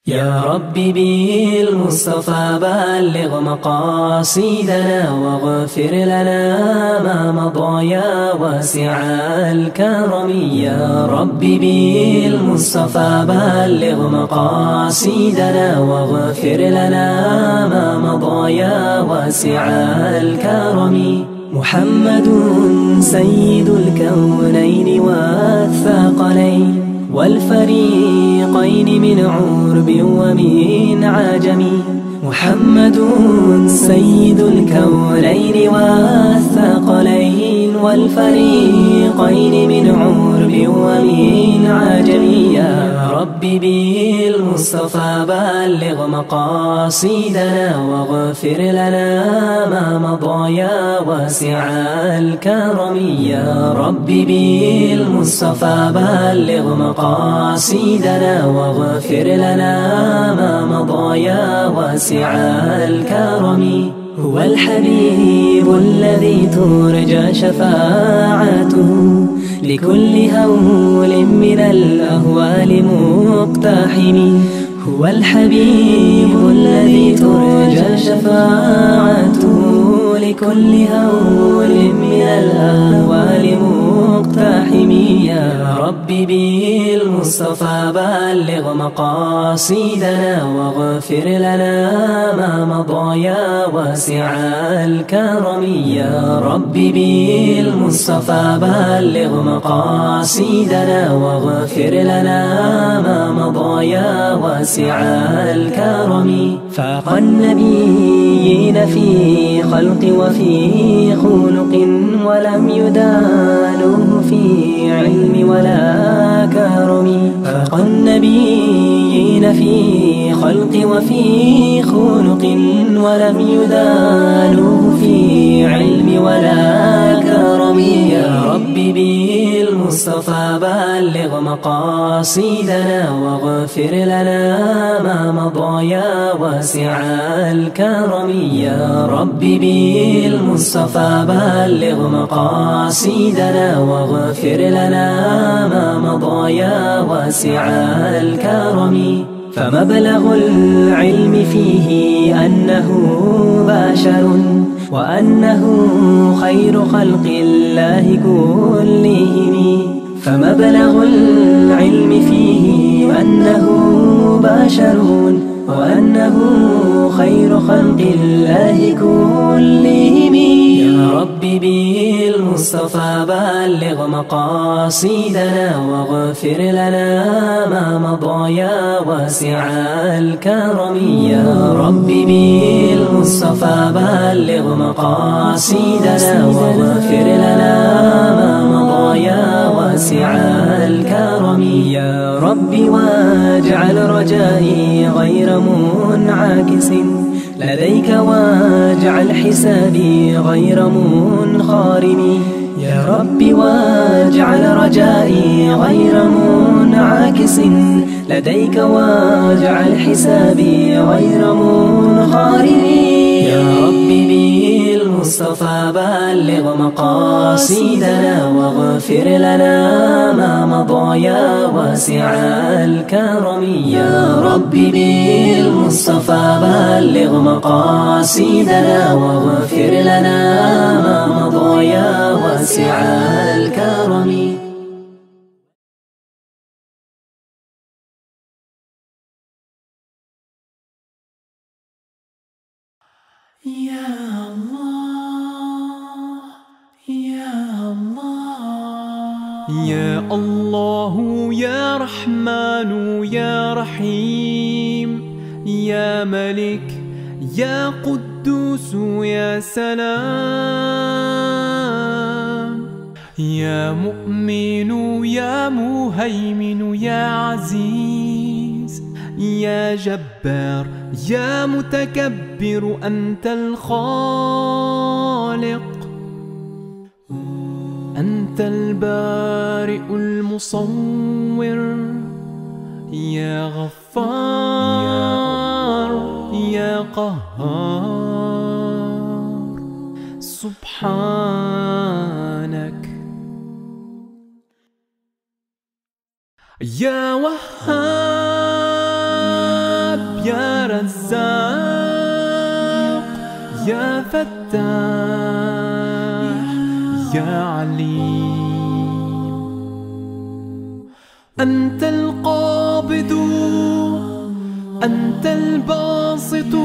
يا رب بالمصطفى بلغ مقاصدنا واغفر لنا ما مضى يا واسع الكرم. يا رب بالمصطفى بلغ مقاصدنا واغفر لنا ما مضى يا واسع الكرم. محمد سيد الكونين والثقلين والفريقين من عرب ومن عجم. محمد سيد الكونين والثقلين والفريقين من عرب ومن عجم. يا رب بالمصطفى بلغ مقاصدنا واغفر لنا ما مضى يا واسع الكرم. يا رب بالمصطفى بلغ مقاصدنا واغفر لنا ما مضى يا واسع الكرم. هو الحبيب الذي ترجى شفاعته لكل هول من الأهوال مقتحم. هو الحبيب الذي ترجى شفاعته لكل هول من الأهوال مقتحم. يا رب بالمصطفى بلغ مقاصدنا واغفر لنا ما مضى يا واسع الكرم. يا رب بالمصطفى بلغ مقاصدنا واغفر لنا ما مضى يا واسع الكرم. فاق النبيين في خلق وفي خلق ولم يدانوه في علم ولا كرم. فاق النبيين في خلق وفي خلق ولم يدانوه في علم ولا كرم. يا رب بالمصطفى بلغ مقاصدنا واغفر لنا ما مضى يا واسع الكرم. يا رب بالمصطفى بلغ مقاصدنا واغفر لنا ما مضى يا واسع الكرم. فمبلغ العلم فيه أنه بشر وأنه خير خلق الله كلهم. فمبلغ العلم فيه أنه بشر وأنه خير خلق الله كلهم. يا رب بالمصطفى بلغ مقاصدنا واغفر لنا ما مضى يا واسع الكرم. يا رب بالمصطفى بلغ مقاصدنا واغفر لنا ما مضى يا واسع الكرم. يا رب واجعل رجائي غير منعكس لديك واجعل حسابي غير منخارم. يا رب واجعل رجائي غير منعكس لديك واجعل حسابي غير منخارم. يا رب بالمصطفى بلغ مقاصدنا واغفر لنا ما مضى يا واسع الكرم. يا رب بالمصطفى بلغ مقاصدنا واغفر لنا ما مضى يا واسع الكرم. يا الله يا الله يا الله يا رحمن يا رحيم يا ملك يا قدوس يا سلام يا مؤمن يا مهيمن يا عزيز يا جبار يا متكبر أنت الخالق أنت البارئ المصور يا غفار يا قهار سبحانك يا وهاب رزاق يا فتاح يا عليم. أنت القابض أنت الباسط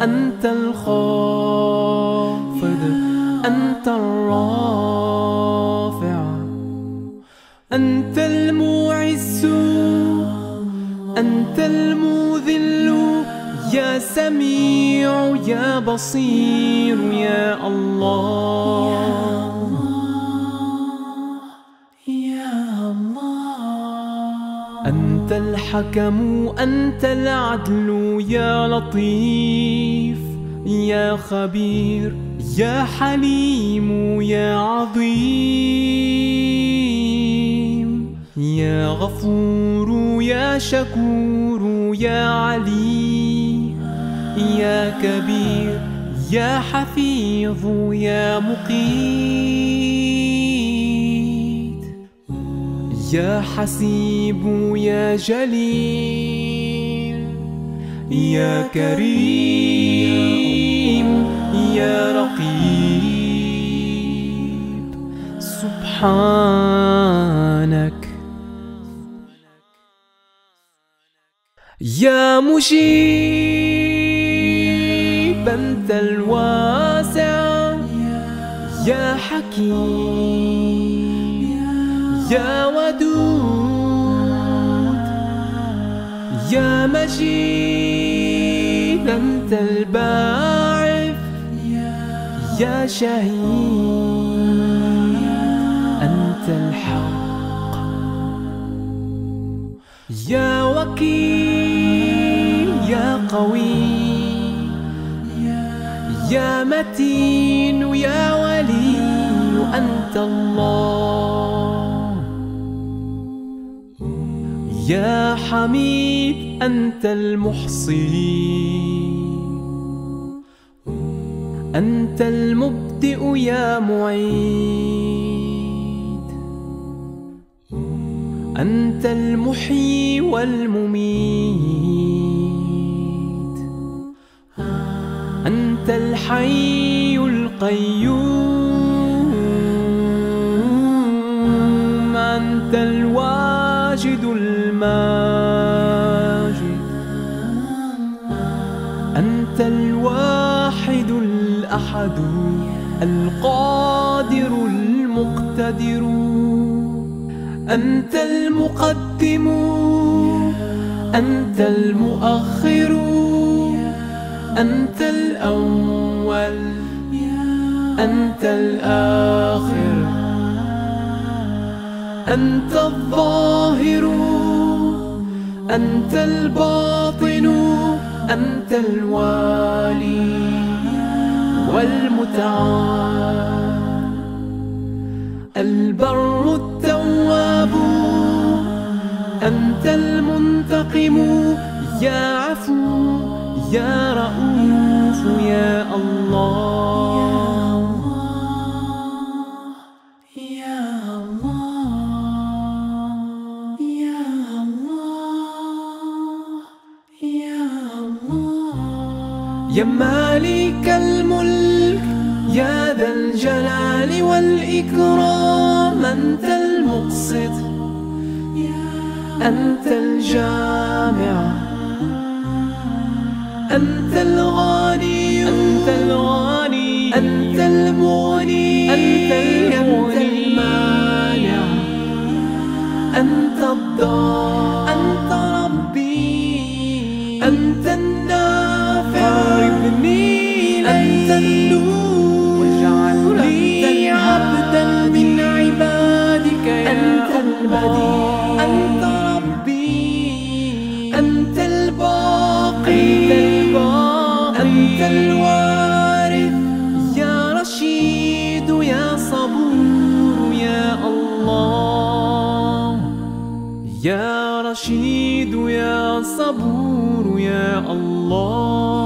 أنت الخافض أنت الرافع أنت المعز أنت المذل يا سميع يا بصير يا الله يا الله. أنت الحكم أنت العدل يا لطيف يا خبير يا حليم يا عظيم يا غفور يا شكور يا علي يا كبير يا حفيظ يا مقيت يا حسيب يا جليل يا كريم يا رقيب. سبحانك يا مجيب أنت الواسع يا حكيم يا ودود يا مجيد أنت الباعث يا شهيد أنت الحق يا وكيل يا قوي يا متين يا ولي أنت الله يا حميد أنت المحصي أنت المبدئ يا معيد أنت المحيي والمميت أنت الحي القيوم أنت الواجد الماجد أنت الواحد الأحد القادر المقتدر أنت المقدم أنت المؤخر أنت الأول أنت الآخر أنت الظاهر أنت الباطن أنت الوالي والمتعال البر التواب أنت المنتقم يا عفو يا رؤوف يا الله يا الله يا الله يا الله. يا مالك الملك يا ذا الجلال والإكرام أنت المقسط أنت الجامع أنت الغني أنت الغني أنت المغني أنت المانع أنت الضار أنت ربي أنت النافع قربني أنت النور واجعل لي عبدا من عبادك أنت البديع أنت ربي أنت الباقي أنت الوارث يا رشيد يا صبور يا الله يا رشيد يا صبور يا الله.